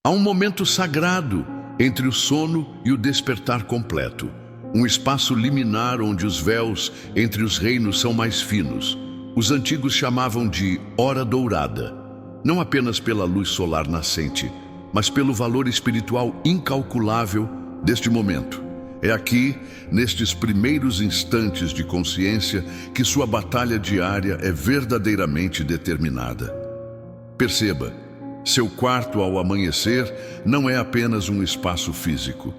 Há um momento sagrado entre o sono e o despertar completo. Um espaço liminar onde os véus entre os reinos são mais finos. Os antigos chamavam de hora dourada, não apenas pela luz solar nascente, mas pelo valor espiritual incalculável deste momento. É aqui, nestes primeiros instantes de consciência, que sua batalha diária é verdadeiramente determinada. Perceba, seu quarto ao amanhecer não é apenas um espaço físico.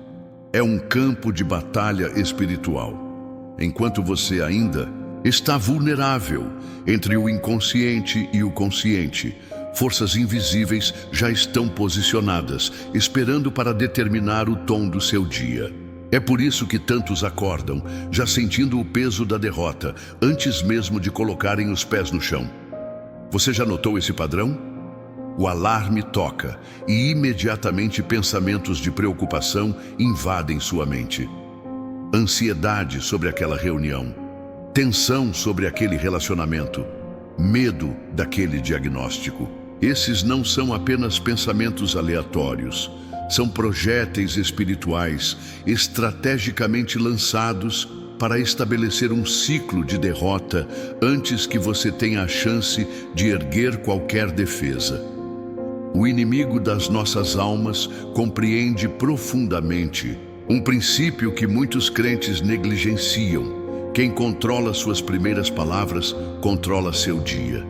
É um campo de batalha espiritual. Enquanto você ainda está vulnerável entre o inconsciente e o consciente, forças invisíveis já estão posicionadas, esperando para determinar o tom do seu dia. É por isso que tantos acordam, já sentindo o peso da derrota, antes mesmo de colocarem os pés no chão. Você já notou esse padrão? O alarme toca e imediatamente pensamentos de preocupação invadem sua mente. Ansiedade sobre aquela reunião, tensão sobre aquele relacionamento, medo daquele diagnóstico. Esses não são apenas pensamentos aleatórios, são projéteis espirituais estrategicamente lançados para estabelecer um ciclo de derrota antes que você tenha a chance de erguer qualquer defesa. O inimigo das nossas almas compreende profundamente um princípio que muitos crentes negligenciam. Quem controla suas primeiras palavras, controla seu dia.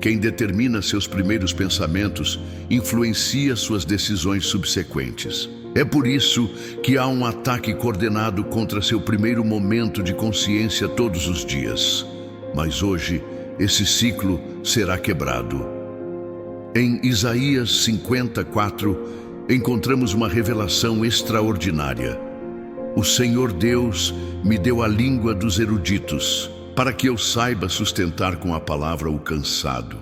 Quem determina seus primeiros pensamentos, influencia suas decisões subsequentes. É por isso que há um ataque coordenado contra seu primeiro momento de consciência todos os dias. Mas hoje, esse ciclo será quebrado. Em Isaías 54, encontramos uma revelação extraordinária. O Senhor Deus me deu a língua dos eruditos, para que eu saiba sustentar com a palavra o cansado.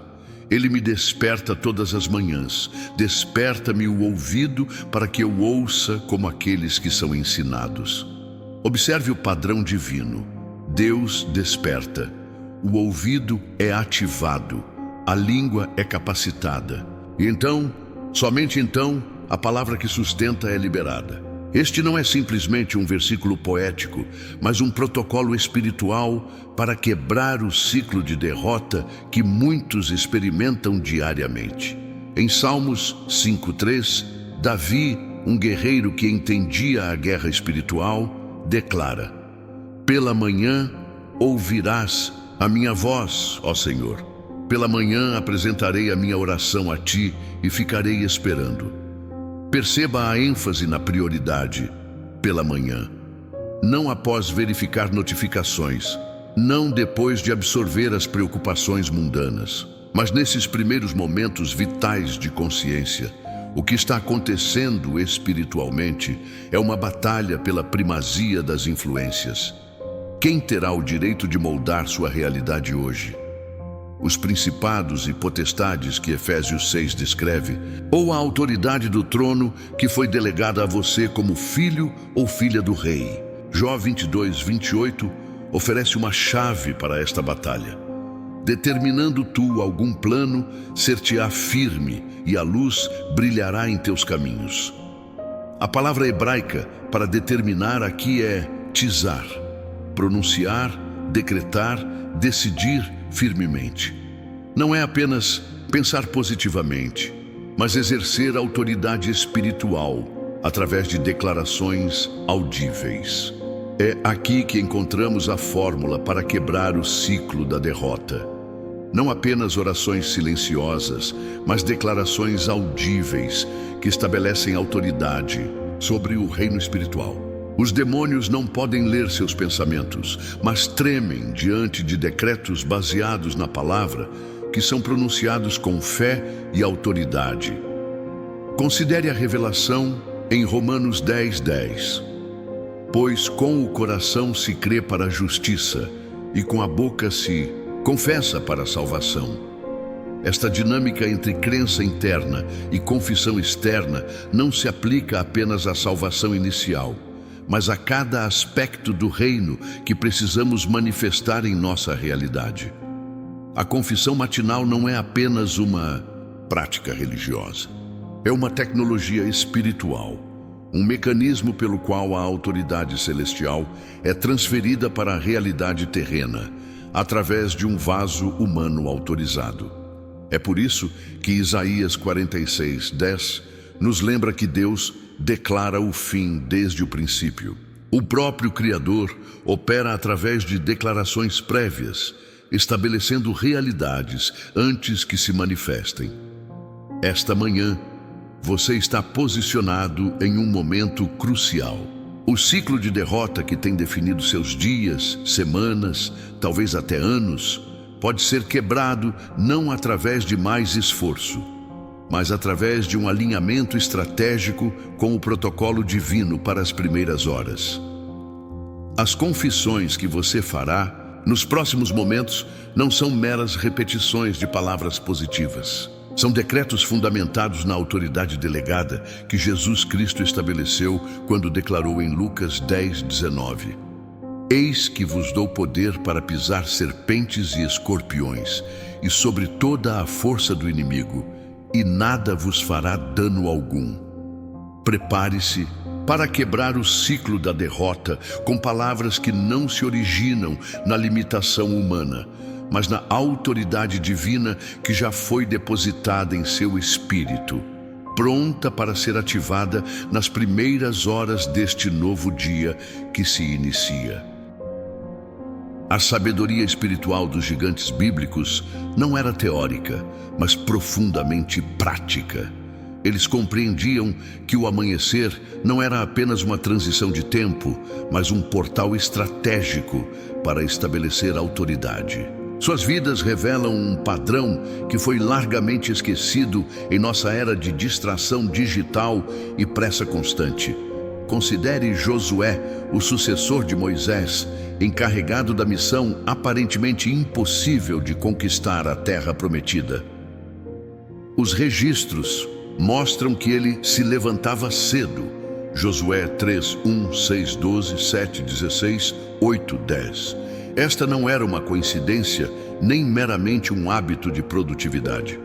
Ele me desperta todas as manhãs, desperta-me o ouvido para que eu ouça como aqueles que são ensinados. Observe o padrão divino. Deus desperta, o ouvido é ativado, a língua é capacitada. E então, somente então, a palavra que sustenta é liberada. Este não é simplesmente um versículo poético, mas um protocolo espiritual para quebrar o ciclo de derrota que muitos experimentam diariamente. Em Salmos 5:3, Davi, um guerreiro que entendia a guerra espiritual, declara: "Pela manhã ouvirás a minha voz, ó Senhor. Pela manhã apresentarei a minha oração a ti e ficarei esperando." Perceba a ênfase na prioridade, pela manhã. Não após verificar notificações, não depois de absorver as preocupações mundanas, mas nesses primeiros momentos vitais de consciência. O que está acontecendo espiritualmente é uma batalha pela primazia das influências. Quem terá o direito de moldar sua realidade hoje? Os principados e potestades que Efésios 6 descreve, ou a autoridade do trono que foi delegada a você como filho ou filha do rei. Jó 22:28 oferece uma chave para esta batalha. Determinando tu algum plano, ser-te-á firme e a luz brilhará em teus caminhos. A palavra hebraica para determinar aqui é tizar, pronunciar, decretar, decidir firmemente. Não é apenas pensar positivamente, mas exercer autoridade espiritual através de declarações audíveis. É aqui que encontramos a fórmula para quebrar o ciclo da derrota. Não apenas orações silenciosas, mas declarações audíveis que estabelecem autoridade sobre o reino espiritual. Os demônios não podem ler seus pensamentos, mas tremem diante de decretos baseados na palavra, que são pronunciados com fé e autoridade. Considere a revelação em Romanos 10:10. Pois com o coração se crê para a justiça, e com a boca se confessa para a salvação. Esta dinâmica entre crença interna e confissão externa não se aplica apenas à salvação inicial, mas a cada aspecto do reino que precisamos manifestar em nossa realidade. A confissão matinal não é apenas uma prática religiosa. É uma tecnologia espiritual, um mecanismo pelo qual a autoridade celestial é transferida para a realidade terrena, através de um vaso humano autorizado. É por isso que Isaías 46:10 nos lembra que Deus declara o fim desde o princípio. O próprio Criador opera através de declarações prévias, estabelecendo realidades antes que se manifestem. Esta manhã, você está posicionado em um momento crucial. O ciclo de derrota que tem definido seus dias, semanas, talvez até anos, pode ser quebrado não através de mais esforço, mas através de um alinhamento estratégico com o protocolo divino para as primeiras horas. As confissões que você fará nos próximos momentos não são meras repetições de palavras positivas. São decretos fundamentados na autoridade delegada que Jesus Cristo estabeleceu quando declarou em Lucas 10:19: Eis que vos dou poder para pisar serpentes e escorpiões, e sobre toda a força do inimigo, e nada vos fará dano algum. Prepare-se para quebrar o ciclo da derrota com palavras que não se originam na limitação humana, mas na autoridade divina que já foi depositada em seu espírito, pronta para ser ativada nas primeiras horas deste novo dia que se inicia. A sabedoria espiritual dos gigantes bíblicos não era teórica, mas profundamente prática. Eles compreendiam que o amanhecer não era apenas uma transição de tempo, mas um portal estratégico para estabelecer autoridade. Suas vidas revelam um padrão que foi largamente esquecido em nossa era de distração digital e pressa constante. Considere Josué, o sucessor de Moisés, encarregado da missão aparentemente impossível de conquistar a terra prometida. Os registros mostram que ele se levantava cedo. Josué 3:1, 6:12, 7:16, 8:10. Esta não era uma coincidência, nem meramente um hábito de produtividade.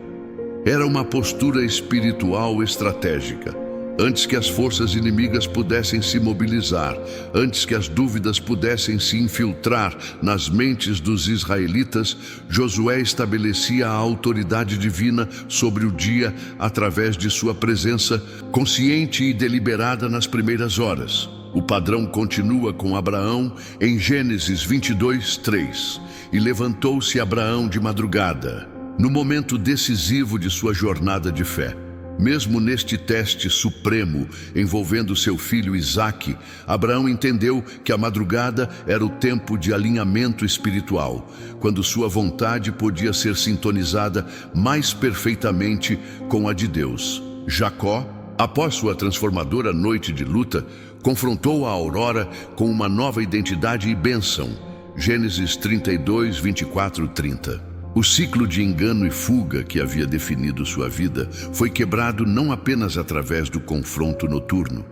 Era uma postura espiritual estratégica. Antes que as forças inimigas pudessem se mobilizar, antes que as dúvidas pudessem se infiltrar nas mentes dos israelitas, Josué estabelecia a autoridade divina sobre o dia através de sua presença consciente e deliberada nas primeiras horas. O padrão continua com Abraão em Gênesis 22:3. E levantou-se Abraão de madrugada, no momento decisivo de sua jornada de fé. Mesmo neste teste supremo envolvendo seu filho Isaque, Abraão entendeu que a madrugada era o tempo de alinhamento espiritual, quando sua vontade podia ser sintonizada mais perfeitamente com a de Deus. Jacó, após sua transformadora noite de luta, confrontou a aurora com uma nova identidade e bênção. Gênesis 32, 24, 30. O ciclo de engano e fuga que havia definido sua vida foi quebrado não apenas através do confronto noturno,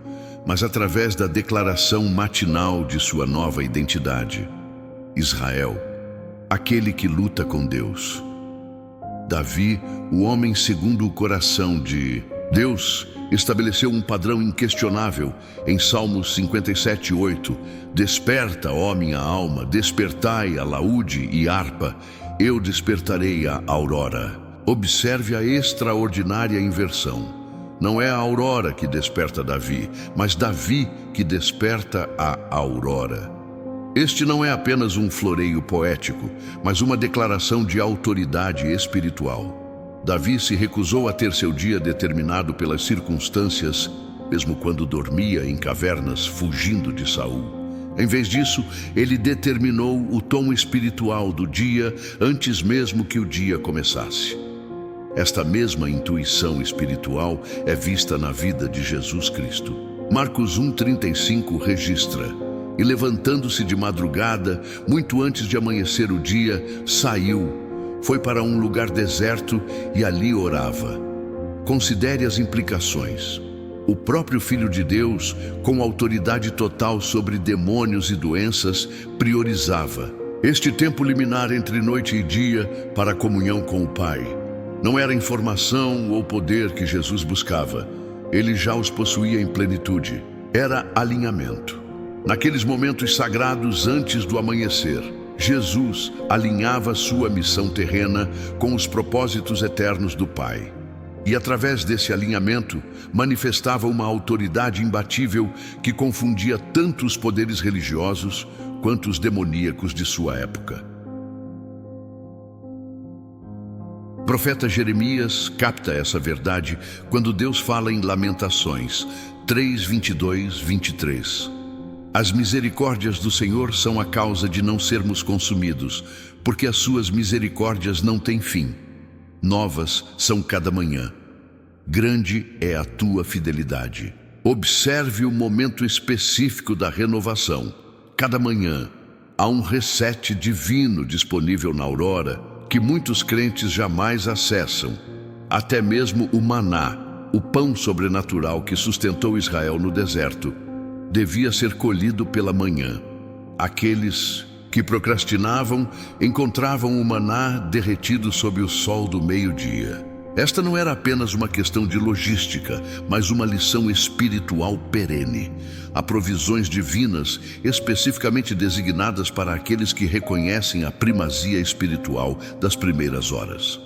mas através da declaração matinal de sua nova identidade. Israel, aquele que luta com Deus. Davi, o homem segundo o coração de Deus, estabeleceu um padrão inquestionável em Salmos 57:8. Desperta, ó minha alma, despertai a laúde e harpa, eu despertarei a aurora. Observe a extraordinária inversão. Não é a aurora que desperta Davi, mas Davi que desperta a aurora. Este não é apenas um floreio poético, mas uma declaração de autoridade espiritual. Davi se recusou a ter seu dia determinado pelas circunstâncias, mesmo quando dormia em cavernas fugindo de Saul. Em vez disso, ele determinou o tom espiritual do dia antes mesmo que o dia começasse. Esta mesma intuição espiritual é vista na vida de Jesus Cristo. Marcos 1:35 registra: E levantando-se de madrugada, muito antes de amanhecer o dia, saiu. Foi para um lugar deserto e ali orava. Considere as implicações. O próprio Filho de Deus, com autoridade total sobre demônios e doenças, priorizava este tempo liminar entre noite e dia para a comunhão com o Pai. Não era informação ou poder que Jesus buscava. Ele já os possuía em plenitude. Era alinhamento. Naqueles momentos sagrados antes do amanhecer, Jesus alinhava sua missão terrena com os propósitos eternos do Pai. E através desse alinhamento, manifestava uma autoridade imbatível que confundia tanto os poderes religiosos quanto os demoníacos de sua época. O profeta Jeremias capta essa verdade quando Deus fala em Lamentações 3, 22, 23. As misericórdias do Senhor são a causa de não sermos consumidos, porque as suas misericórdias não têm fim. Novas são cada manhã. Grande é a tua fidelidade. Observe o momento específico da renovação. Cada manhã há um reset divino disponível na aurora que muitos crentes jamais acessam. Até mesmo o maná, o pão sobrenatural que sustentou Israel no deserto, devia ser colhido pela manhã. Aqueles que procrastinavam encontravam o maná derretido sob o sol do meio-dia. Esta não era apenas uma questão de logística, mas uma lição espiritual perene. Há provisões divinas especificamente designadas para aqueles que reconhecem a primazia espiritual das primeiras horas.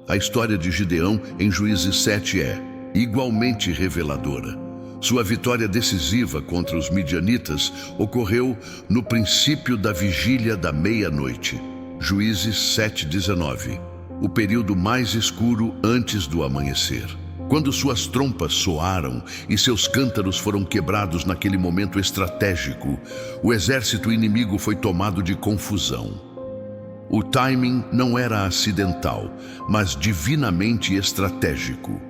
A história de Gideão em Juízes 7 é igualmente reveladora. Sua vitória decisiva contra os midianitas ocorreu no princípio da vigília da meia-noite. Juízes 7:19. O período mais escuro antes do amanhecer. Quando suas trompas soaram e seus cântaros foram quebrados naquele momento estratégico, o exército inimigo foi tomado de confusão. O timing não era acidental, mas divinamente estratégico.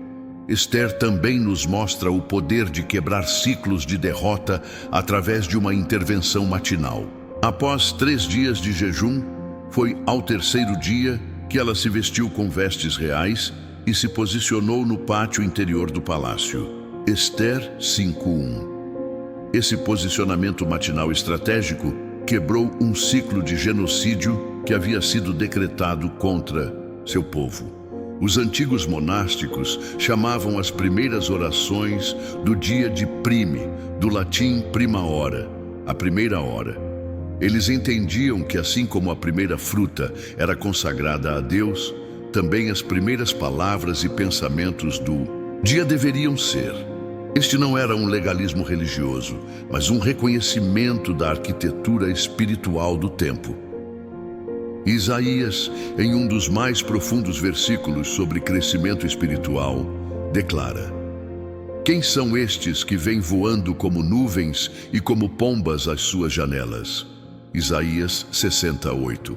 Esther também nos mostra o poder de quebrar ciclos de derrota através de uma intervenção matinal. Após 3 dias de jejum, foi ao 3º dia que ela se vestiu com vestes reais e se posicionou no pátio interior do palácio. Esther 5:1. Esse posicionamento matinal estratégico quebrou um ciclo de genocídio que havia sido decretado contra seu povo. Os antigos monásticos chamavam as primeiras orações do dia de prime, do latim prima hora, a primeira hora. Eles entendiam que assim como a primeira fruta era consagrada a Deus, também as primeiras palavras e pensamentos do dia deveriam ser. Este não era um legalismo religioso, mas um reconhecimento da arquitetura espiritual do tempo. Isaías, em um dos mais profundos versículos sobre crescimento espiritual, declara: quem são estes que vêm voando como nuvens e como pombas às suas janelas? Isaías 68.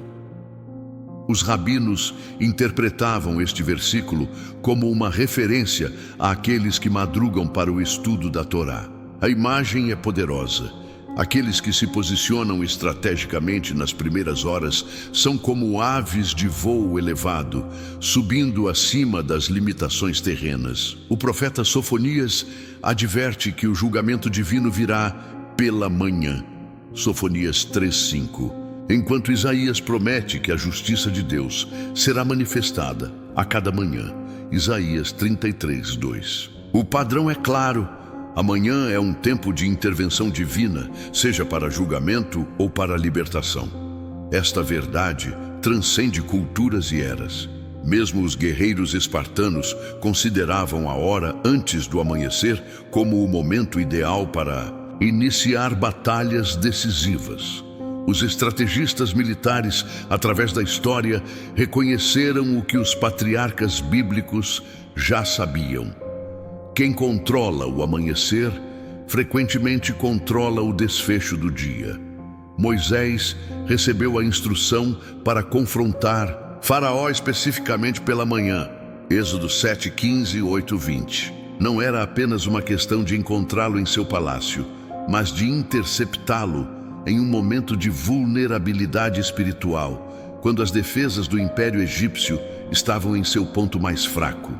Os rabinos interpretavam este versículo como uma referência àqueles que madrugam para o estudo da Torá. A imagem é poderosa. Aqueles que se posicionam estrategicamente nas primeiras horas são como aves de voo elevado, subindo acima das limitações terrenas. O profeta Sofonias adverte que o julgamento divino virá pela manhã. Sofonias 3:5. Enquanto Isaías promete que a justiça de Deus será manifestada a cada manhã. Isaías 33:2. O padrão é claro. Amanhã é um tempo de intervenção divina, seja para julgamento ou para libertação. Esta verdade transcende culturas e eras. Mesmo os guerreiros espartanos consideravam a hora antes do amanhecer como o momento ideal para iniciar batalhas decisivas. Os estrategistas militares, através da história, reconheceram o que os patriarcas bíblicos já sabiam. Quem controla o amanhecer, frequentemente controla o desfecho do dia. Moisés recebeu a instrução para confrontar Faraó especificamente pela manhã. Êxodo 7:15, 8:20. Não era apenas uma questão de encontrá-lo em seu palácio, mas de interceptá-lo em um momento de vulnerabilidade espiritual, quando as defesas do Império Egípcio estavam em seu ponto mais fraco.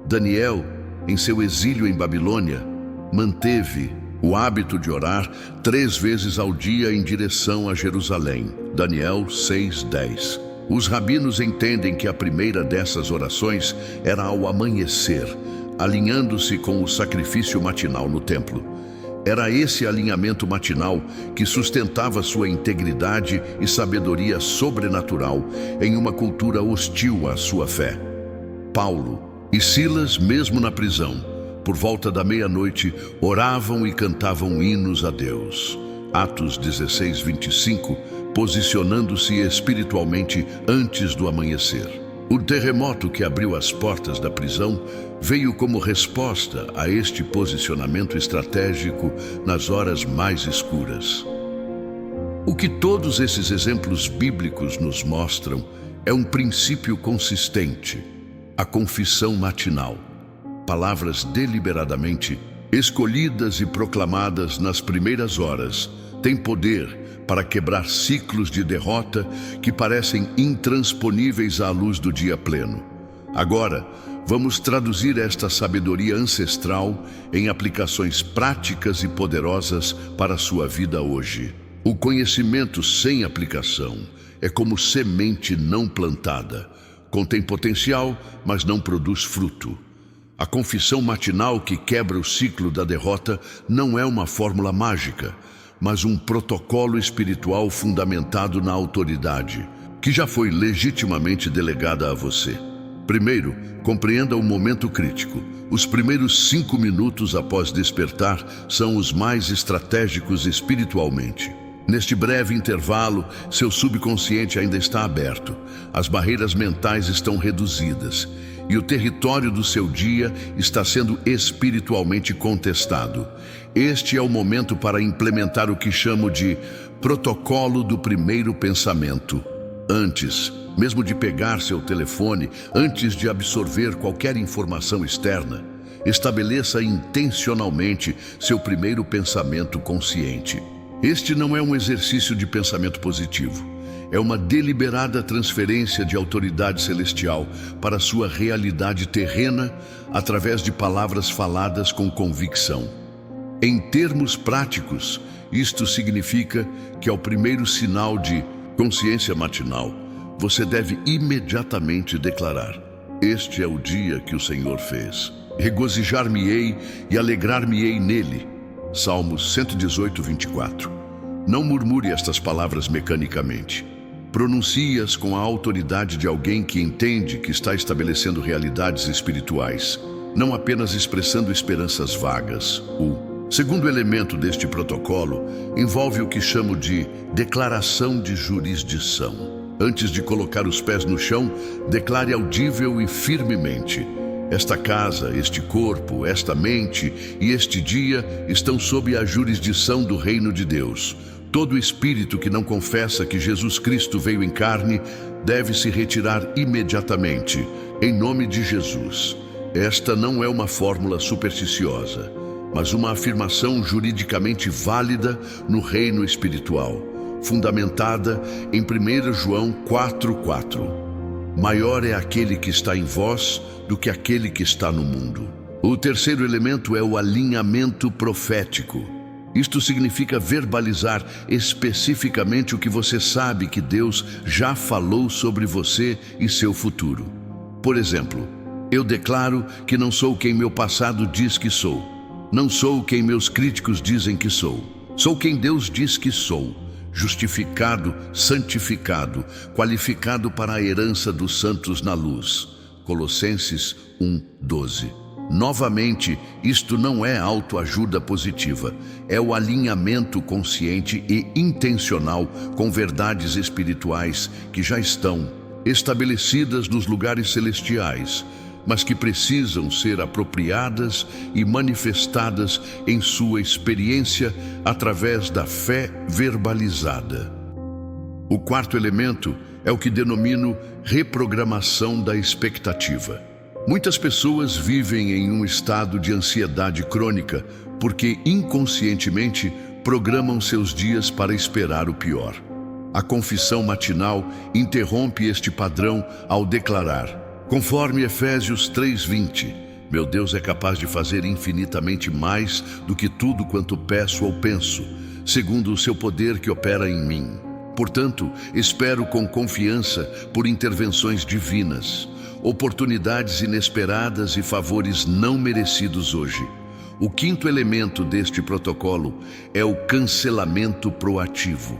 Daniel, em seu exílio em Babilônia, manteve o hábito de orar 3 vezes ao dia em direção a Jerusalém. Daniel 6:10. Os rabinos entendem que a primeira dessas orações era ao amanhecer, alinhando-se com o sacrifício matinal no templo. Era esse alinhamento matinal que sustentava sua integridade e sabedoria sobrenatural em uma cultura hostil à sua fé. Paulo e Silas, mesmo na prisão, por volta da meia-noite, oravam e cantavam hinos a Deus. Atos 16, 25, posicionando-se espiritualmente antes do amanhecer. O terremoto que abriu as portas da prisão veio como resposta a este posicionamento estratégico nas horas mais escuras. O que todos esses exemplos bíblicos nos mostram é um princípio consistente: a confissão matinal. Palavras deliberadamente escolhidas e proclamadas nas primeiras horas têm poder para quebrar ciclos de derrota que parecem intransponíveis à luz do dia pleno. Agora, vamos traduzir esta sabedoria ancestral em aplicações práticas e poderosas para a sua vida hoje. O conhecimento sem aplicação é como semente não plantada. Contém potencial, mas não produz fruto. A confissão matinal que quebra o ciclo da derrota não é uma fórmula mágica, mas um protocolo espiritual fundamentado na autoridade, que já foi legitimamente delegada a você. Primeiro, compreenda o momento crítico. Os primeiros 5 minutos após despertar são os mais estratégicos espiritualmente. Neste breve intervalo, seu subconsciente ainda está aberto, as barreiras mentais estão reduzidas e o território do seu dia está sendo espiritualmente contestado. Este é o momento para implementar o que chamo de protocolo do primeiro pensamento. Antes, mesmo de pegar seu telefone, antes de absorver qualquer informação externa, estabeleça intencionalmente seu primeiro pensamento consciente. Este não é um exercício de pensamento positivo. É uma deliberada transferência de autoridade celestial para sua realidade terrena através de palavras faladas com convicção. Em termos práticos, isto significa que ao primeiro sinal de consciência matinal, você deve imediatamente declarar: este é o dia que o Senhor fez. Regozijar-me-ei e alegrar-me-ei nele. Salmos 118, 24. Não murmure estas palavras mecanicamente. Pronuncie-as com a autoridade de alguém que entende que está estabelecendo realidades espirituais, não apenas expressando esperanças vagas. O segundo elemento deste protocolo envolve o que chamo de declaração de jurisdição. Antes de colocar os pés no chão, declare audível e firmemente: esta casa, este corpo, esta mente e este dia estão sob a jurisdição do reino de Deus. Todo espírito que não confessa que Jesus Cristo veio em carne deve se retirar imediatamente, em nome de Jesus. Esta não é uma fórmula supersticiosa, mas uma afirmação juridicamente válida no reino espiritual, fundamentada em 1 João 4:4. Maior é aquele que está em vós do que aquele que está no mundo. O terceiro elemento é o alinhamento profético. Isto significa verbalizar especificamente o que você sabe que Deus já falou sobre você e seu futuro. Por exemplo, eu declaro que não sou quem meu passado diz que sou. Não sou quem meus críticos dizem que sou. Sou quem Deus diz que sou. Justificado, santificado, qualificado para a herança dos santos na luz. Colossenses 1:12. Novamente, isto não é autoajuda positiva, é o alinhamento consciente e intencional com verdades espirituais que já estão estabelecidas nos lugares celestiais, mas que precisam ser apropriadas e manifestadas em sua experiência através da fé verbalizada. O quarto elemento é o que denomino reprogramação da expectativa. Muitas pessoas vivem em um estado de ansiedade crônica porque inconscientemente programam seus dias para esperar o pior. A confissão matinal interrompe este padrão ao declarar: conforme Efésios 3:20, meu Deus é capaz de fazer infinitamente mais do que tudo quanto peço ou penso, segundo o seu poder que opera em mim. Portanto, espero com confiança por intervenções divinas, oportunidades inesperadas e favores não merecidos hoje. O quinto elemento deste protocolo é o cancelamento proativo.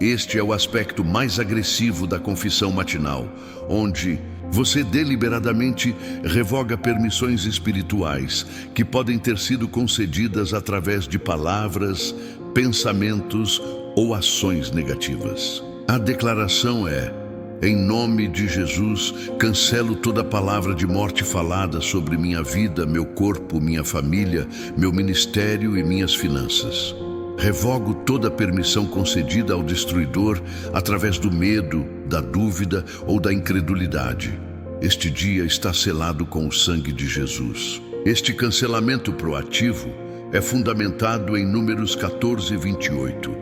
Este é o aspecto mais agressivo da confissão matinal, onde você deliberadamente revoga permissões espirituais que podem ter sido concedidas através de palavras, pensamentos ou ações negativas. A declaração é: em nome de Jesus, cancelo toda palavra de morte falada sobre minha vida, meu corpo, minha família, meu ministério e minhas finanças. Revogo toda permissão concedida ao destruidor através do medo, da dúvida ou da incredulidade. Este dia está selado com o sangue de Jesus. Este cancelamento proativo é fundamentado em Números 14, 28,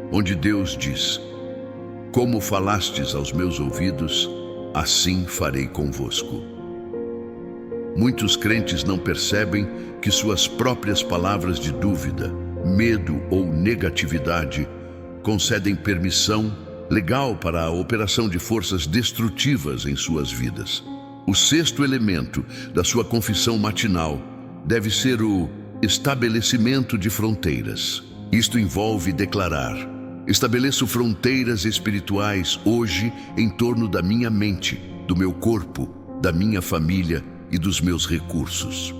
onde Deus diz: como falastes aos meus ouvidos, assim farei convosco. Muitos crentes não percebem que suas próprias palavras de dúvida, medo ou negatividade concedem permissão legal para a operação de forças destrutivas em suas vidas. O sexto elemento da sua confissão matinal deve ser o estabelecimento de fronteiras. Isto envolve declarar: estabeleço fronteiras espirituais hoje em torno da minha mente, do meu corpo, da minha família e dos meus recursos.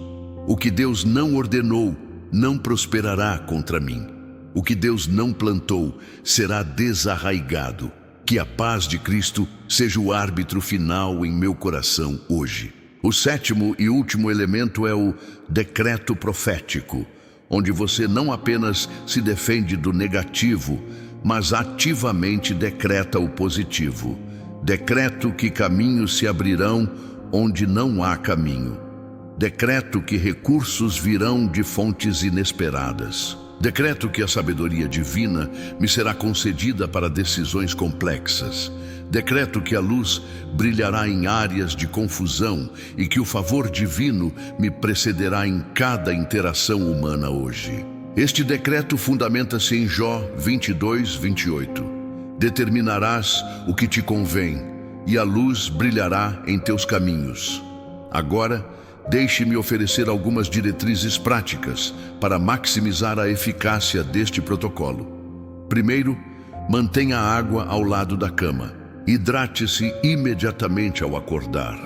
O que Deus não ordenou não prosperará contra mim. O que Deus não plantou será desarraigado. Que a paz de Cristo seja o árbitro final em meu coração hoje. O sétimo e último elemento é o decreto profético, onde você não apenas se defende do negativo, mas ativamente decreta o positivo. Decreto que caminhos se abrirão onde não há caminho. Decreto que recursos virão de fontes inesperadas. Decreto que a sabedoria divina me será concedida para decisões complexas. Decreto que a luz brilhará em áreas de confusão e que o favor divino me precederá em cada interação humana hoje. Este decreto fundamenta-se em Jó 22, 28. Determinarás o que te convém, e a luz brilhará em teus caminhos. Agora, deixe-me oferecer algumas diretrizes práticas para maximizar a eficácia deste protocolo. Primeiro, mantenha a água ao lado da cama. Hidrate-se imediatamente ao acordar,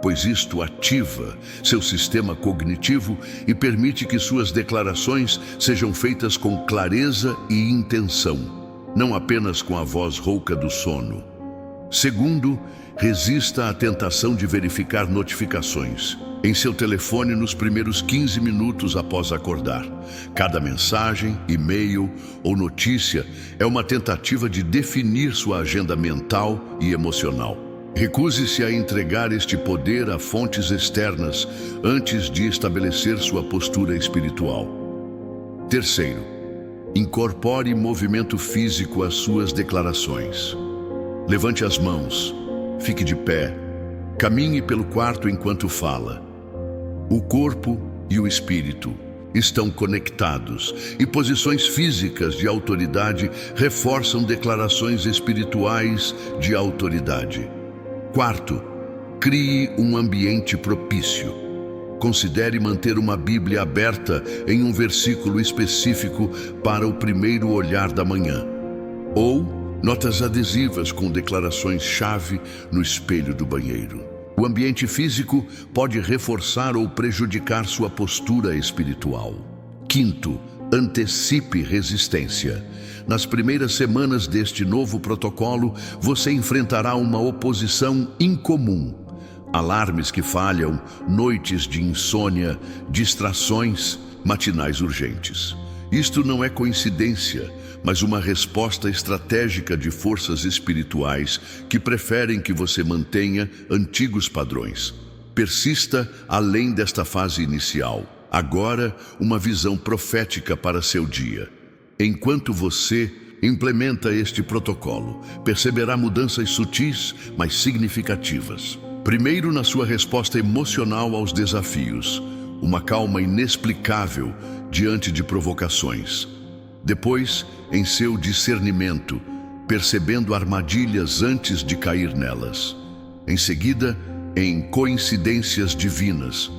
pois isto ativa seu sistema cognitivo e permite que suas declarações sejam feitas com clareza e intenção, não apenas com a voz rouca do sono. Segundo, resista à tentação de verificar notificações em seu telefone nos primeiros 15 minutos após acordar. Cada mensagem, e-mail ou notícia é uma tentativa de definir sua agenda mental e emocional. Recuse-se a entregar este poder a fontes externas antes de estabelecer sua postura espiritual. Terceiro, incorpore movimento físico às suas declarações. Levante as mãos, fique de pé, caminhe pelo quarto enquanto fala. O corpo e o espírito estão conectados e posições físicas de autoridade reforçam declarações espirituais de autoridade. Quarto, crie um ambiente propício. Considere manter uma Bíblia aberta em um versículo específico para o primeiro olhar da manhã. Ou notas adesivas com declarações-chave no espelho do banheiro. O ambiente físico pode reforçar ou prejudicar sua postura espiritual. Quinto, antecipe resistência. Nas primeiras semanas deste novo protocolo, você enfrentará uma oposição incomum. Alarmes que falham, noites de insônia, distrações, matinais urgentes. Isto não é coincidência, mas uma resposta estratégica de forças espirituais que preferem que você mantenha antigos padrões. Persista além desta fase inicial. Agora, uma visão profética para seu dia. Enquanto você implementa este protocolo, perceberá mudanças sutis, mas significativas. Primeiro, na sua resposta emocional aos desafios, uma calma inexplicável diante de provocações. Depois, em seu discernimento, percebendo armadilhas antes de cair nelas. Em seguida, em coincidências divinas,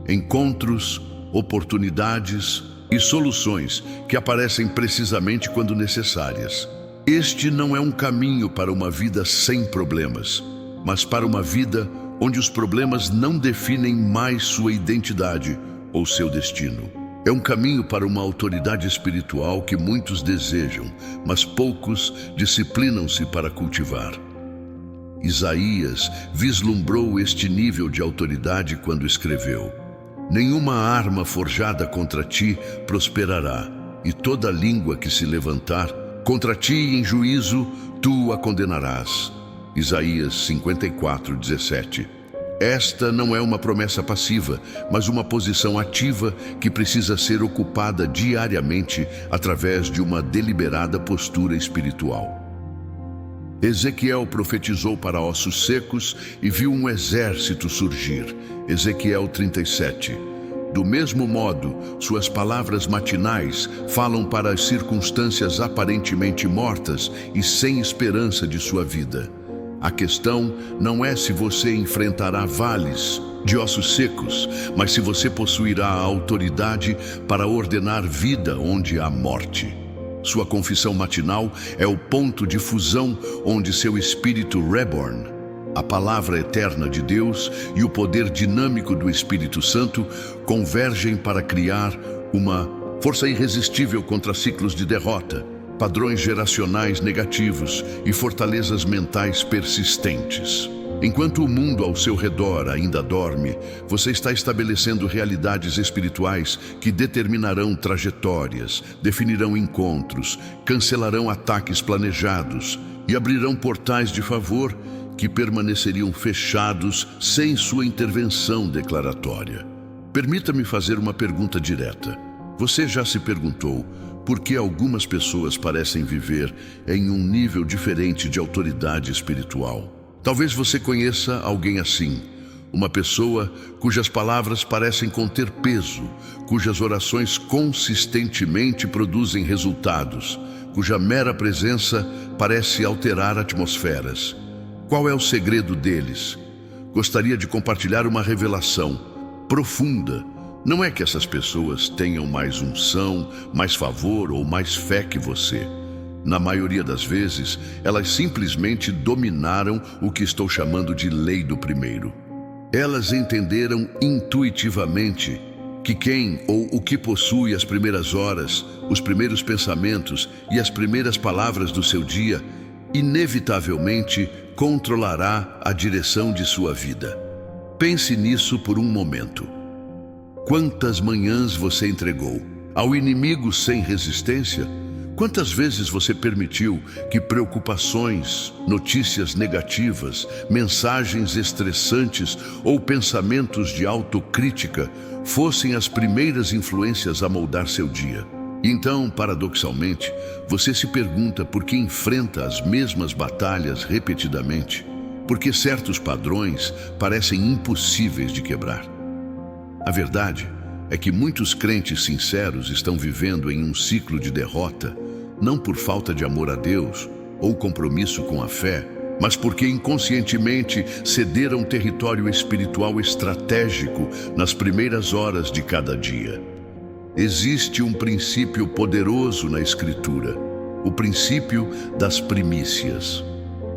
encontros, oportunidades e soluções que aparecem precisamente quando necessárias. Este não é um caminho para uma vida sem problemas, mas para uma vida onde os problemas não definem mais sua identidade ou seu destino. É um caminho para uma autoridade espiritual que muitos desejam, mas poucos disciplinam-se para cultivar. Isaías vislumbrou este nível de autoridade quando escreveu: "Nenhuma arma forjada contra ti prosperará, e toda língua que se levantar contra ti em juízo, tu a condenarás." Isaías 54:17. Esta não é uma promessa passiva, mas uma posição ativa que precisa ser ocupada diariamente através de uma deliberada postura espiritual. Ezequiel profetizou para ossos secos e viu um exército surgir. Ezequiel 37. Do mesmo modo, suas palavras matinais falam para as circunstâncias aparentemente mortas e sem esperança de sua vida. A questão não é se você enfrentará vales de ossos secos, mas se você possuirá a autoridade para ordenar vida onde há morte. Sua confissão matinal é o ponto de fusão onde seu espírito reborn, a palavra eterna de Deus e o poder dinâmico do Espírito Santo convergem para criar uma força irresistível contra ciclos de derrota, padrões geracionais negativos e fortalezas mentais persistentes. Enquanto o mundo ao seu redor ainda dorme, você está estabelecendo realidades espirituais que determinarão trajetórias, definirão encontros, cancelarão ataques planejados e abrirão portais de favor que permaneceriam fechados sem sua intervenção declaratória. Permita-me fazer uma pergunta direta. Você já se perguntou por que algumas pessoas parecem viver em um nível diferente de autoridade espiritual? Talvez você conheça alguém assim, uma pessoa cujas palavras parecem conter peso, cujas orações consistentemente produzem resultados, cuja mera presença parece alterar atmosferas. Qual é o segredo deles? Gostaria de compartilhar uma revelação profunda. Não é que essas pessoas tenham mais unção, mais favor ou mais fé que você. Na maioria das vezes, elas simplesmente dominaram o que estou chamando de lei do primeiro. Elas entenderam intuitivamente que quem ou o que possui as primeiras horas, os primeiros pensamentos e as primeiras palavras do seu dia, inevitavelmente controlará a direção de sua vida. Pense nisso por um momento. Quantas manhãs você entregou ao inimigo sem resistência? Quantas vezes você permitiu que preocupações, notícias negativas, mensagens estressantes ou pensamentos de autocrítica fossem as primeiras influências a moldar seu dia? Então, paradoxalmente, você se pergunta por que enfrenta as mesmas batalhas repetidamente, porque certos padrões parecem impossíveis de quebrar. A verdade é que muitos crentes sinceros estão vivendo em um ciclo de derrota, não por falta de amor a Deus ou compromisso com a fé, mas porque inconscientemente cederam território espiritual estratégico nas primeiras horas de cada dia. Existe um princípio poderoso na Escritura, o princípio das primícias.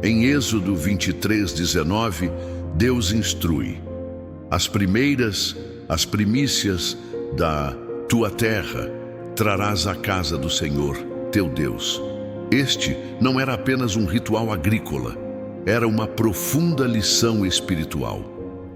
Em Êxodo 23:19, Deus instrui: as primícias da tua terra trarás à casa do Senhor, teu Deus. Este não era apenas um ritual agrícola, era uma profunda lição espiritual.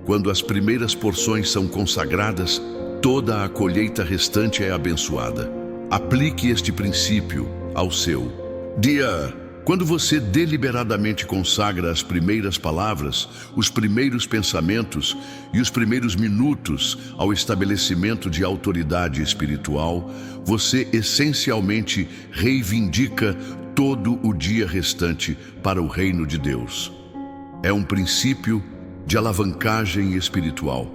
Quando as primeiras porções são consagradas, toda a colheita restante é abençoada. Aplique este princípio ao seu dia. Quando você deliberadamente consagra as primeiras palavras, os primeiros pensamentos e os primeiros minutos ao estabelecimento de autoridade espiritual, você essencialmente reivindica todo o dia restante para o reino de Deus. É um princípio de alavancagem espiritual.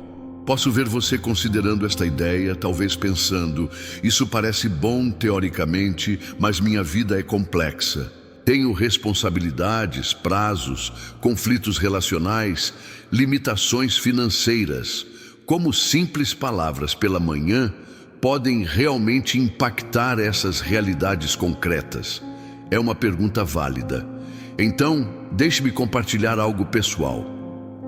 Posso ver você considerando esta ideia, talvez pensando: isso parece bom teoricamente, mas minha vida é complexa. Tenho responsabilidades, prazos, conflitos relacionais, limitações financeiras. Como simples palavras pela manhã podem realmente impactar essas realidades concretas? É uma pergunta válida. Então, deixe-me compartilhar algo pessoal.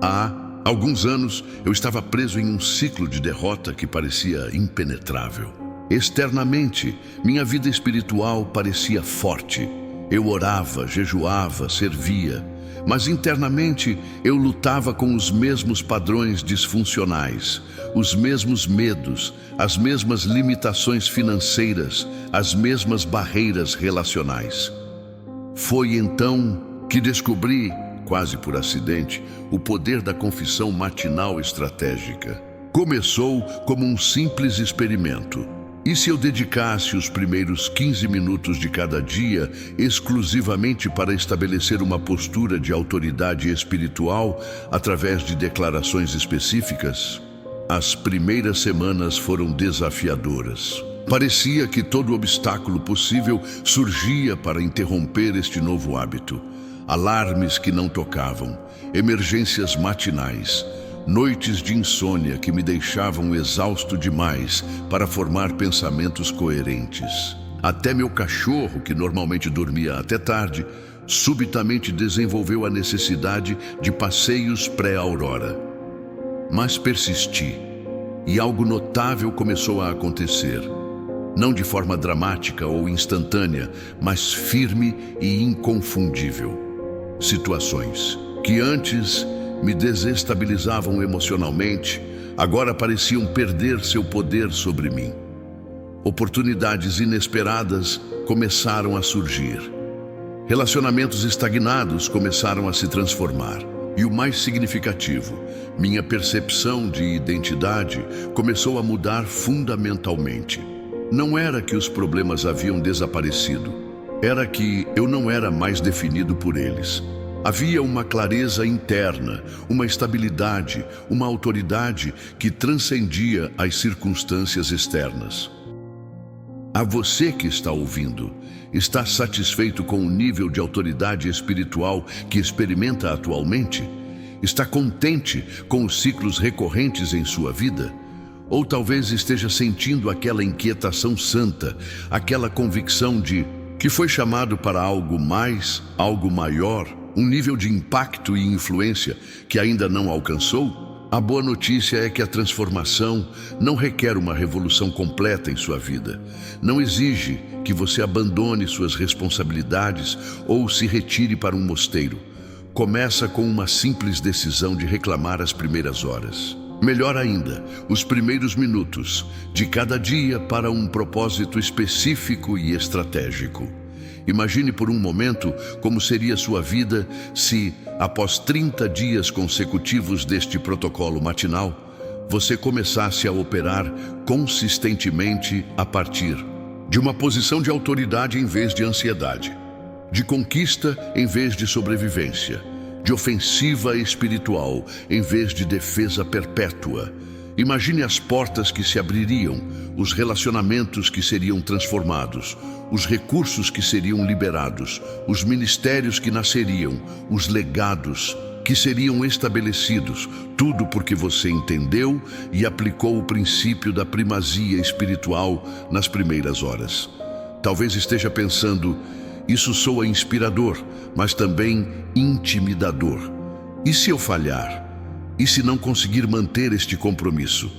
Há alguns anos, eu estava preso em um ciclo de derrota que parecia impenetrável. Externamente, minha vida espiritual parecia forte. Eu orava, jejuava, servia. Mas internamente, eu lutava com os mesmos padrões disfuncionais, os mesmos medos, as mesmas limitações financeiras, as mesmas barreiras relacionais. Foi então que descobri, quase por acidente, o poder da confissão matinal estratégica. Começou como um simples experimento. E se eu dedicasse os primeiros 15 minutos de cada dia exclusivamente para estabelecer uma postura de autoridade espiritual através de declarações específicas? As primeiras semanas foram desafiadoras. Parecia que todo obstáculo possível surgia para interromper este novo hábito. Alarmes que não tocavam, emergências matinais, noites de insônia que me deixavam exausto demais para formar pensamentos coerentes. Até meu cachorro, que normalmente dormia até tarde, subitamente desenvolveu a necessidade de passeios pré-aurora. Mas persisti, e algo notável começou a acontecer. Não de forma dramática ou instantânea, mas firme e inconfundível. Situações que antes me desestabilizavam emocionalmente, agora pareciam perder seu poder sobre mim. Oportunidades inesperadas começaram a surgir. Relacionamentos estagnados começaram a se transformar. E o mais significativo, minha percepção de identidade começou a mudar fundamentalmente. Não era que os problemas haviam desaparecido, era que eu não era mais definido por eles. Havia uma clareza interna, uma estabilidade, uma autoridade que transcendia as circunstâncias externas. A você que está ouvindo, está satisfeito com o nível de autoridade espiritual que experimenta atualmente? Está contente com os ciclos recorrentes em sua vida? Ou talvez esteja sentindo aquela inquietação santa, aquela convicção de que foi chamado para algo mais, algo maior, um nível de impacto e influência que ainda não alcançou? A boa notícia é que a transformação não requer uma revolução completa em sua vida. Não exige que você abandone suas responsabilidades ou se retire para um mosteiro. Começa com uma simples decisão de reclamar as primeiras horas. Melhor ainda, os primeiros minutos de cada dia para um propósito específico e estratégico. Imagine por um momento como seria sua vida se, após 30 dias consecutivos deste protocolo matinal, você começasse a operar consistentemente a partir de uma posição de autoridade em vez de ansiedade, de conquista em vez de sobrevivência, de ofensiva espiritual em vez de defesa perpétua. Imagine as portas que se abririam, os relacionamentos que seriam transformados, os recursos que seriam liberados, os ministérios que nasceriam, os legados que seriam estabelecidos, tudo porque você entendeu e aplicou o princípio da primazia espiritual nas primeiras horas. Talvez esteja pensando, isso soa inspirador, mas também intimidador. E se eu falhar? E se não conseguir manter este compromisso?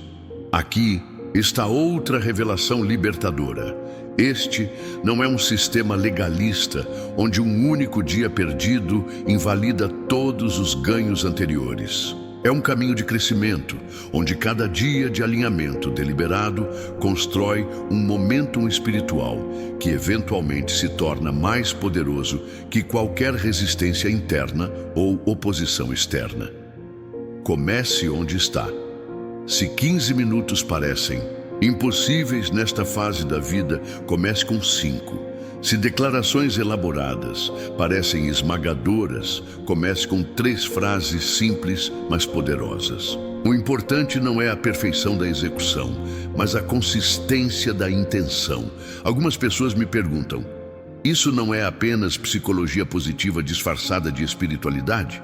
Aqui está outra revelação libertadora. Este não é um sistema legalista, onde um único dia perdido invalida todos os ganhos anteriores. É um caminho de crescimento, onde cada dia de alinhamento deliberado constrói um momentum espiritual que eventualmente se torna mais poderoso que qualquer resistência interna ou oposição externa. Comece onde está. Se 15 minutos parecem impossíveis nesta fase da vida, comece com 5. Se declarações elaboradas parecem esmagadoras, comece com 3 frases simples, mas poderosas. O importante não é a perfeição da execução, mas a consistência da intenção. Algumas pessoas me perguntam, Isso não é apenas psicologia positiva disfarçada de espiritualidade?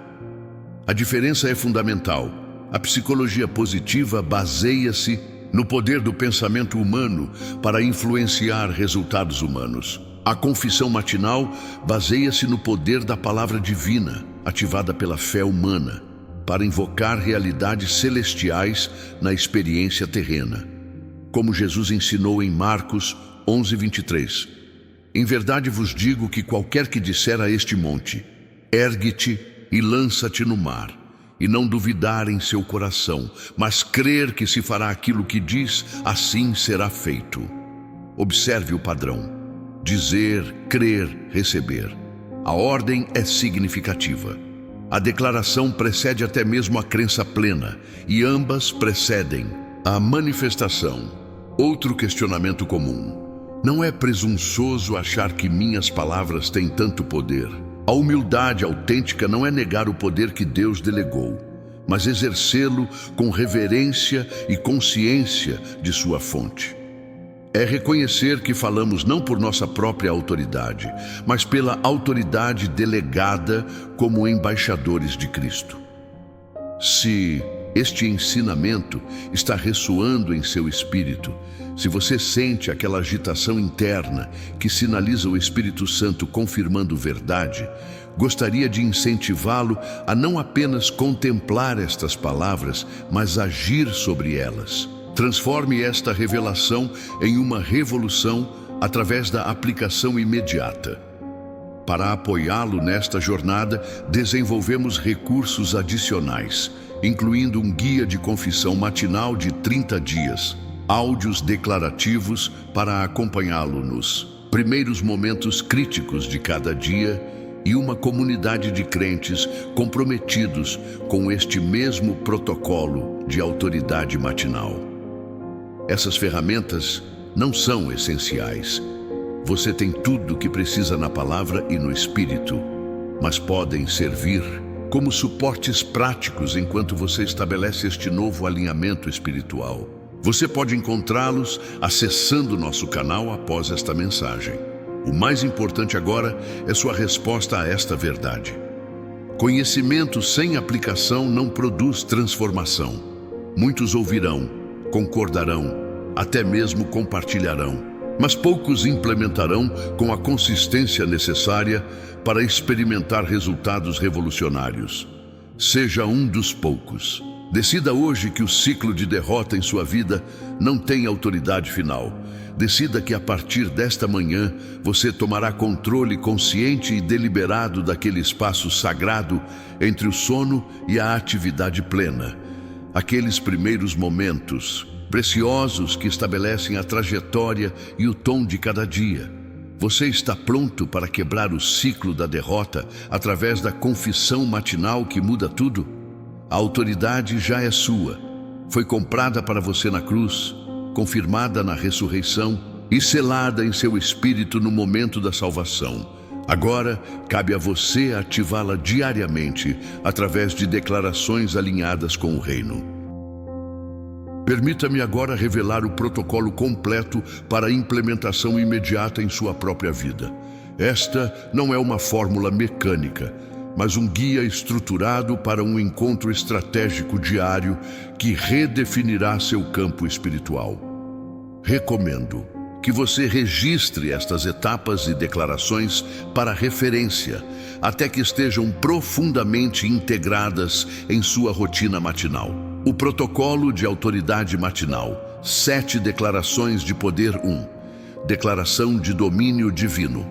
A diferença é fundamental. A psicologia positiva baseia-se no poder do pensamento humano para influenciar resultados humanos. A confissão matinal baseia-se no poder da palavra divina, ativada pela fé humana, para invocar realidades celestiais na experiência terrena. Como Jesus ensinou em Marcos 11:23. Em verdade vos digo que qualquer que disser a este monte, ergue-te e lança-te no mar, e não duvidar em seu coração, mas crer que se fará aquilo que diz, assim será feito. Observe o padrão: dizer, crer, receber. A ordem é significativa. A declaração precede até mesmo a crença plena, e ambas precedem a manifestação. Outro questionamento comum: não é presunçoso achar que minhas palavras têm tanto poder? A humildade autêntica não é negar o poder que Deus delegou, mas exercê-lo com reverência e consciência de sua fonte. É reconhecer que falamos não por nossa própria autoridade, mas pela autoridade delegada como embaixadores de Cristo. Se este ensinamento está ressoando em seu espírito, se você sente aquela agitação interna que sinaliza o Espírito Santo confirmando verdade, gostaria de incentivá-lo a não apenas contemplar estas palavras, mas agir sobre elas. Transforme esta revelação em uma revolução através da aplicação imediata. Para apoiá-lo nesta jornada, desenvolvemos recursos adicionais, incluindo um guia de confissão matinal de 30 dias, áudios declarativos para acompanhá-lo nos primeiros momentos críticos de cada dia e uma comunidade de crentes comprometidos com este mesmo protocolo de autoridade matinal. Essas ferramentas não são essenciais. Você tem tudo o que precisa na palavra e no Espírito, mas podem servir como suportes práticos enquanto você estabelece este novo alinhamento espiritual. Você pode encontrá-los acessando nosso canal após esta mensagem. O mais importante agora é sua resposta a esta verdade. Conhecimento sem aplicação não produz transformação. Muitos ouvirão, concordarão, até mesmo compartilharão, mas poucos implementarão com a consistência necessária para experimentar resultados revolucionários. Seja um dos poucos. Decida hoje que o ciclo de derrota em sua vida não tem autoridade final. Decida que a partir desta manhã você tomará controle consciente e deliberado daquele espaço sagrado entre o sono e a atividade plena. Aqueles primeiros momentos preciosos que estabelecem a trajetória e o tom de cada dia. Você está pronto para quebrar o ciclo da derrota através da confissão matinal que muda tudo? A autoridade já é sua. Foi comprada para você na cruz, confirmada na ressurreição e selada em seu espírito no momento da salvação. Agora, cabe a você ativá-la diariamente através de declarações alinhadas com o reino. Permita-me agora revelar o protocolo completo para a implementação imediata em sua própria vida. Esta não é uma fórmula mecânica, mas um guia estruturado para um encontro estratégico diário que redefinirá seu campo espiritual. Recomendo que você registre estas etapas e declarações para referência, até que estejam profundamente integradas em sua rotina matinal. O protocolo de autoridade matinal. 7 declarações de poder 1. Declaração de domínio divino.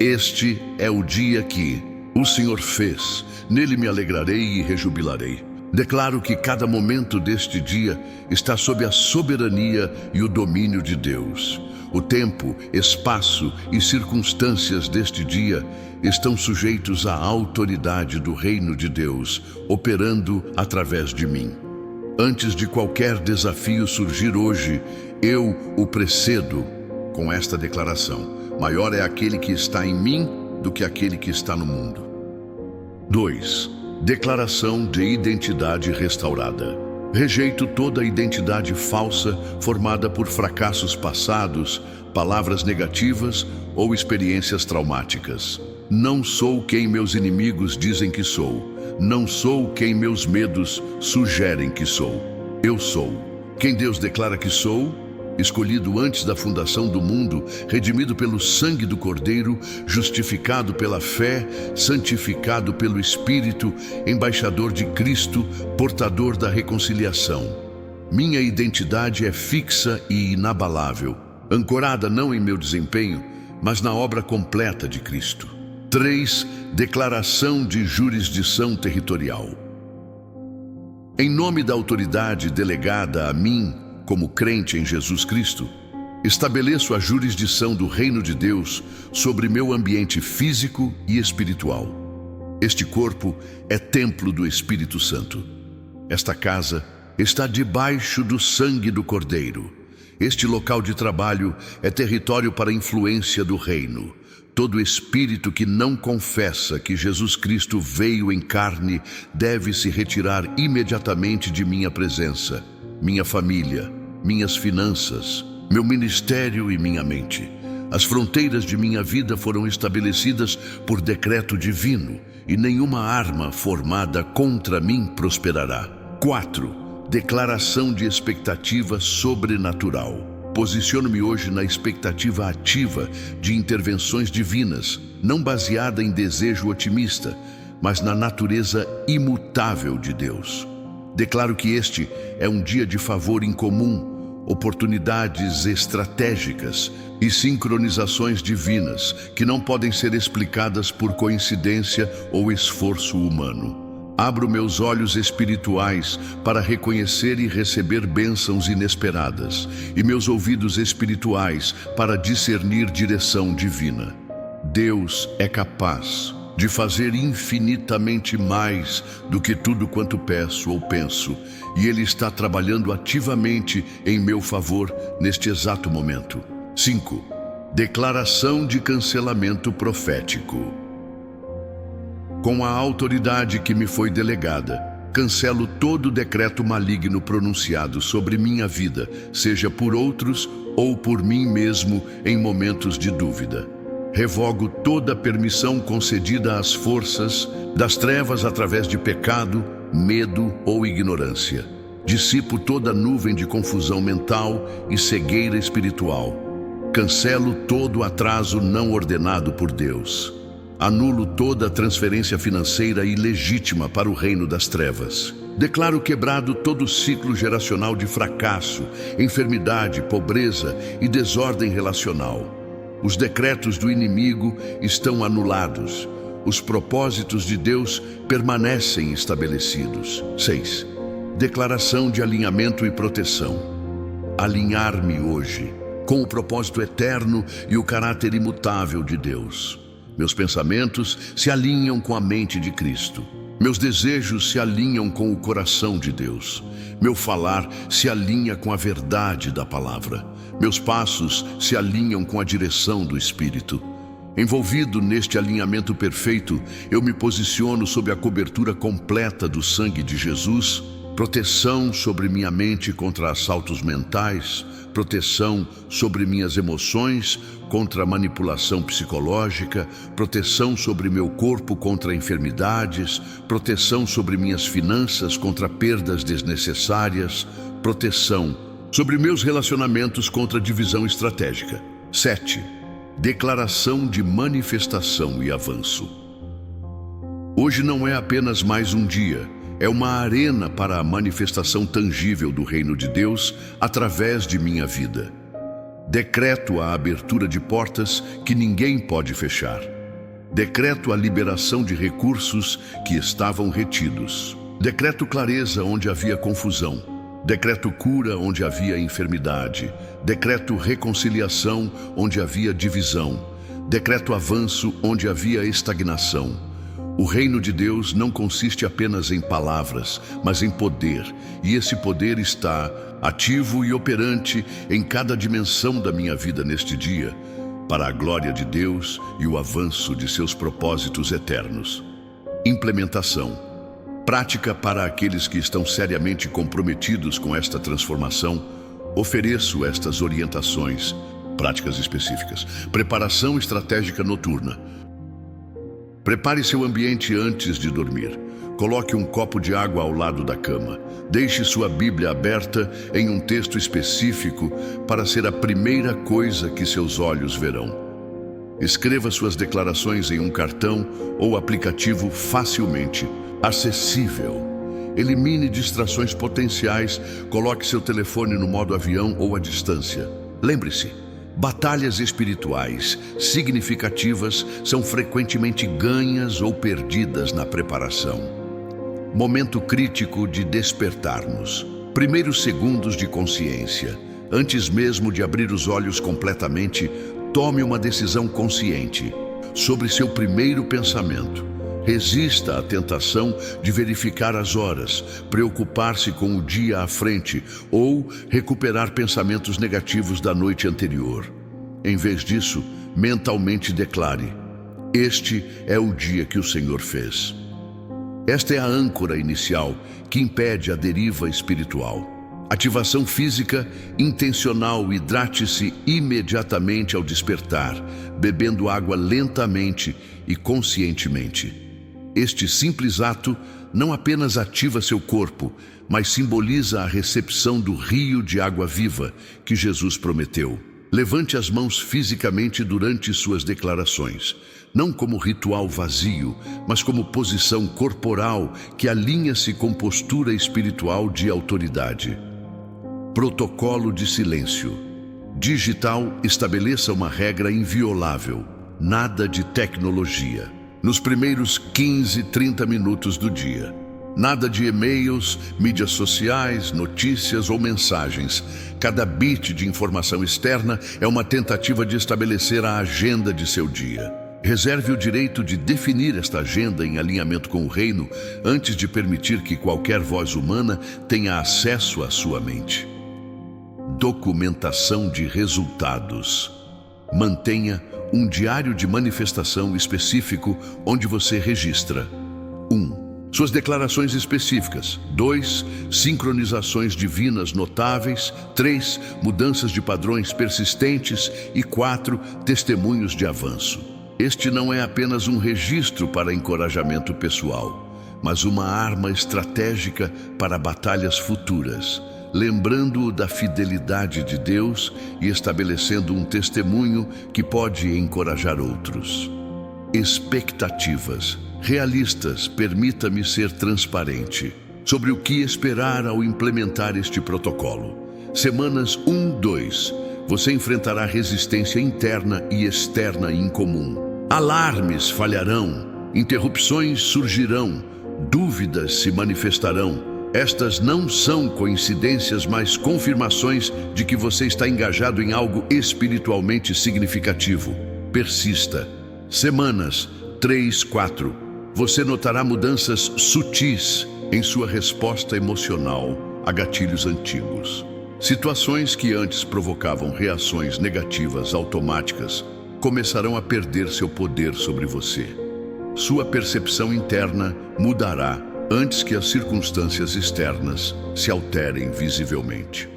Este é o dia que o Senhor fez, nele me alegrarei e rejubilarei. Declaro que cada momento deste dia está sob a soberania e o domínio de Deus. O tempo, espaço e circunstâncias deste dia estão sujeitos à autoridade do reino de Deus, operando através de mim. Antes de qualquer desafio surgir hoje, eu o precedo com esta declaração: maior é aquele que está em mim do que aquele que está no mundo. 2. Declaração de identidade restaurada. Rejeito toda identidade falsa formada por fracassos passados, palavras negativas ou experiências traumáticas. Não sou quem meus inimigos dizem que sou. Não sou quem meus medos sugerem que sou. Eu sou quem Deus declara que sou, escolhido antes da fundação do mundo, redimido pelo sangue do Cordeiro, justificado pela fé, santificado pelo Espírito, embaixador de Cristo, portador da reconciliação. Minha identidade é fixa e inabalável, ancorada não em meu desempenho, mas na obra completa de Cristo. 3. Declaração de jurisdição territorial. Em nome da autoridade delegada a mim, como crente em Jesus Cristo, estabeleço a jurisdição do Reino de Deus sobre meu ambiente físico e espiritual. Este corpo é templo do Espírito Santo. Esta casa está debaixo do sangue do Cordeiro. Este local de trabalho é território para a influência do Reino. Todo espírito que não confessa que Jesus Cristo veio em carne deve se retirar imediatamente de minha presença, minha família, minhas finanças, meu ministério e minha mente. As fronteiras de minha vida foram estabelecidas por decreto divino e nenhuma arma formada contra mim prosperará. 4. Declaração de expectativa sobrenatural. Posiciono-me hoje na expectativa ativa de intervenções divinas, não baseada em desejo otimista, mas na natureza imutável de Deus. Declaro que este é um dia de favor incomum, oportunidades estratégicas e sincronizações divinas que não podem ser explicadas por coincidência ou esforço humano. Abro meus olhos espirituais para reconhecer e receber bênçãos inesperadas, e meus ouvidos espirituais para discernir direção divina. Deus é capaz de fazer infinitamente mais do que tudo quanto peço ou penso, e Ele está trabalhando ativamente em meu favor neste exato momento. 5. Declaração de cancelamento profético. Com a autoridade que me foi delegada, cancelo todo decreto maligno pronunciado sobre minha vida, seja por outros ou por mim mesmo em momentos de dúvida. Revogo toda permissão concedida às forças das trevas através de pecado, medo ou ignorância. Dissipo toda nuvem de confusão mental e cegueira espiritual. Cancelo todo atraso não ordenado por Deus. Anulo toda transferência financeira ilegítima para o reino das trevas. Declaro quebrado todo ciclo geracional de fracasso, enfermidade, pobreza e desordem relacional. Os decretos do inimigo estão anulados. Os propósitos de Deus permanecem estabelecidos. 6. Declaração de alinhamento e proteção. Alinhar-me hoje com o propósito eterno e o caráter imutável de Deus. Meus pensamentos se alinham com a mente de Cristo. Meus desejos se alinham com o coração de Deus. Meu falar se alinha com a verdade da palavra. Meus passos se alinham com a direção do Espírito. Envolvido neste alinhamento perfeito, eu me posiciono sob a cobertura completa do sangue de Jesus, proteção sobre minha mente contra assaltos mentais, proteção sobre minhas emoções contra manipulação psicológica, proteção sobre meu corpo contra enfermidades, proteção sobre minhas finanças contra perdas desnecessárias, proteção sobre meus relacionamentos contra divisão estratégica. 7. Declaração de manifestação e avanço. Hoje não é apenas mais um dia, é uma arena para a manifestação tangível do reino de Deus através de minha vida. Decreto a abertura de portas que ninguém pode fechar. Decreto a liberação de recursos que estavam retidos. Decreto clareza onde havia confusão. Decreto cura onde havia enfermidade. Decreto reconciliação onde havia divisão. Decreto avanço onde havia estagnação. O reino de Deus não consiste apenas em palavras, mas em poder, e esse poder está ativo e operante em cada dimensão da minha vida neste dia, para a glória de Deus e o avanço de seus propósitos eternos. Implementação. Prática para aqueles que estão seriamente comprometidos com esta transformação. Ofereço estas orientações, práticas específicas. Preparação estratégica noturna. Prepare seu ambiente antes de dormir. Coloque um copo de água ao lado da cama. Deixe sua Bíblia aberta em um texto específico para ser a primeira coisa que seus olhos verão. Escreva suas declarações em um cartão ou aplicativo facilmente acessível. Elimine distrações potenciais. Coloque seu telefone no modo avião ou à distância. Lembre-se, batalhas espirituais significativas são frequentemente ganhas ou perdidas na preparação. Momento crítico de despertarmos. Primeiros segundos de consciência. Antes mesmo de abrir os olhos completamente, tome uma decisão consciente sobre seu primeiro pensamento. Resista à tentação de verificar as horas, preocupar-se com o dia à frente ou recuperar pensamentos negativos da noite anterior. Em vez disso, mentalmente declare: este é o dia que o Senhor fez. Esta é a âncora inicial que impede a deriva espiritual. Ativação física intencional. Hidrate-se imediatamente ao despertar, bebendo água lentamente e conscientemente. Este simples ato não apenas ativa seu corpo, mas simboliza a recepção do rio de água viva que Jesus prometeu. Levante as mãos fisicamente durante suas declarações, não como ritual vazio, mas como posição corporal que alinha-se com postura espiritual de autoridade. Protocolo de silêncio. Digital. Estabeleça uma regra inviolável: nada de tecnologia. Nos primeiros 15, 30 minutos do dia. Nada de e-mails, mídias sociais, notícias ou mensagens. Cada bit de informação externa é uma tentativa de estabelecer a agenda de seu dia. Reserve o direito de definir esta agenda em alinhamento com o reino antes de permitir que qualquer voz humana tenha acesso à sua mente. Documentação de resultados. Mantenha um diário de manifestação específico onde você registra: 1. Suas declarações específicas. 2. Sincronizações divinas notáveis. 3. Mudanças de padrões persistentes. E 4. Testemunhos de avanço. Este não é apenas um registro para encorajamento pessoal, mas uma arma estratégica para batalhas futuras, lembrando-o da fidelidade de Deus e estabelecendo um testemunho que pode encorajar outros. Expectativas realistas. Permita-me ser transparente sobre o que esperar ao implementar este protocolo. Semanas 1, 2. Você enfrentará resistência interna e externa incomum. Alarmes falharão, interrupções surgirão, dúvidas se manifestarão. Estas não são coincidências, mas confirmações de que você está engajado em algo espiritualmente significativo. Persista. Semanas 3, 4. Você notará mudanças sutis em sua resposta emocional a gatilhos antigos. Situações que antes provocavam reações negativas automáticas começarão a perder seu poder sobre você. Sua percepção interna mudará antes que as circunstâncias externas se alterem visivelmente.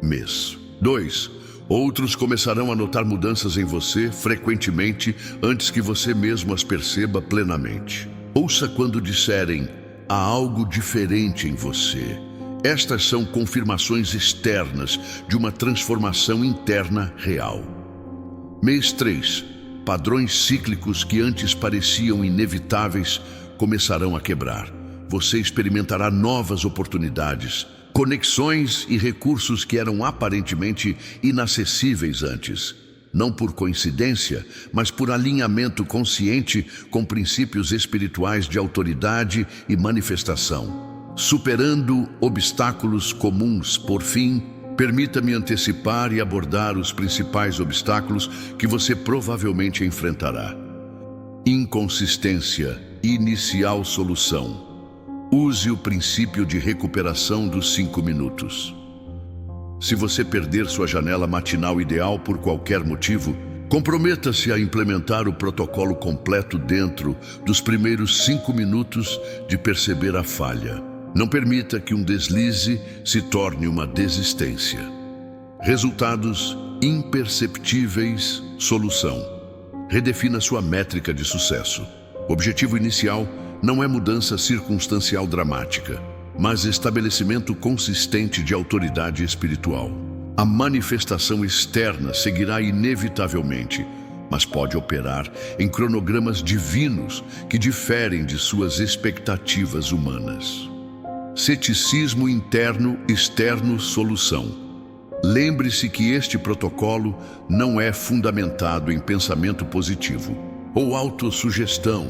Mês 2. Outros começarão a notar mudanças em você frequentemente antes que você mesmo as perceba plenamente. Ouça quando disserem: há algo diferente em você. Estas são confirmações externas de uma transformação interna real. Mês 3. Padrões cíclicos que antes pareciam inevitáveis começarão a quebrar. Você experimentará novas oportunidades, conexões e recursos que eram aparentemente inacessíveis antes. Não por coincidência, mas por alinhamento consciente com princípios espirituais de autoridade e manifestação. Superando obstáculos comuns. Por fim, permita-me antecipar e abordar os principais obstáculos que você provavelmente enfrentará. Inconsistência. Inicial solução. Use o princípio de recuperação dos 5 minutos. Se você perder sua janela matinal ideal por qualquer motivo, Comprometa-se a implementar o protocolo completo dentro dos primeiros 5 minutos de perceber a falha. Não permita que um deslize se torne uma desistência. Resultados imperceptíveis, solução. Redefina sua métrica de sucesso. O objetivo inicial não é mudança circunstancial dramática, mas estabelecimento consistente de autoridade espiritual. A manifestação externa seguirá inevitavelmente, mas pode operar em cronogramas divinos que diferem de suas expectativas humanas. Ceticismo interno, externo, solução. Lembre-se que este protocolo não é fundamentado em pensamento positivo ou autossugestão,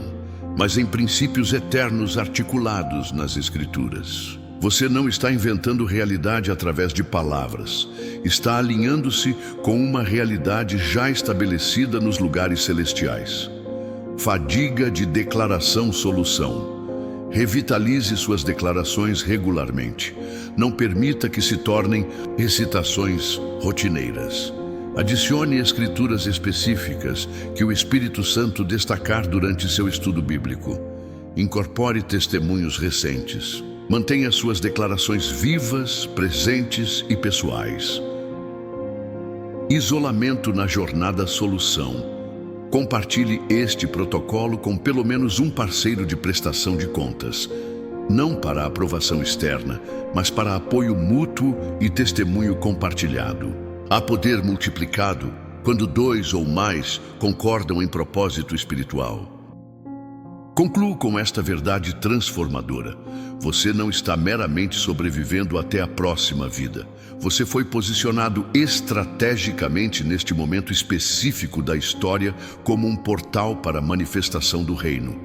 mas em princípios eternos articulados nas Escrituras. Você não está inventando realidade através de palavras. Está alinhando-se com uma realidade já estabelecida nos lugares celestiais. Fadiga de declaração-solução. Revitalize suas declarações regularmente. Não permita que se tornem recitações rotineiras. Adicione escrituras específicas que o Espírito Santo destacar durante seu estudo bíblico. Incorpore testemunhos recentes. Mantenha suas declarações vivas, presentes e pessoais. Isolamento na jornada solução. Compartilhe este protocolo com pelo menos um parceiro de prestação de contas. Não para aprovação externa, mas para apoio mútuo e testemunho compartilhado. Há poder multiplicado quando 2 ou mais concordam em propósito espiritual. Concluo com esta verdade transformadora. Você não está meramente sobrevivendo até a próxima vida. Você foi posicionado estrategicamente neste momento específico da história como um portal para a manifestação do reino.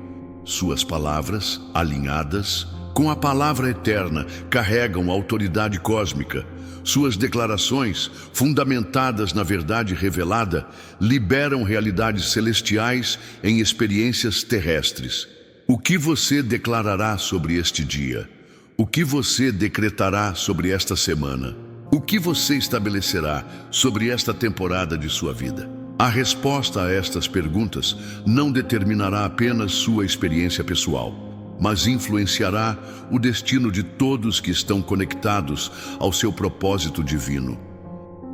Suas palavras, alinhadas com a palavra eterna, carregam autoridade cósmica. Suas declarações, fundamentadas na verdade revelada, liberam realidades celestiais em experiências terrestres. O que você declarará sobre este dia? O que você decretará sobre esta semana? O que você estabelecerá sobre esta temporada de sua vida? A resposta a estas perguntas não determinará apenas sua experiência pessoal, mas influenciará o destino de todos que estão conectados ao seu propósito divino.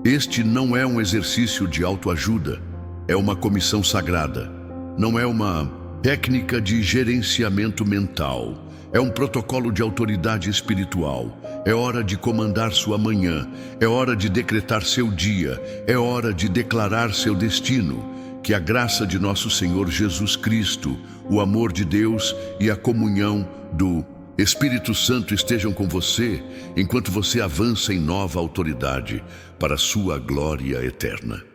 Este não é um exercício de autoajuda, é uma comissão sagrada. Não é uma técnica de gerenciamento mental, é um protocolo de autoridade espiritual. É hora de comandar sua manhã, é hora de decretar seu dia, é hora de declarar seu destino. Que a graça de nosso Senhor Jesus Cristo, o amor de Deus e a comunhão do Espírito Santo estejam com você enquanto você avança em nova autoridade para a sua glória eterna.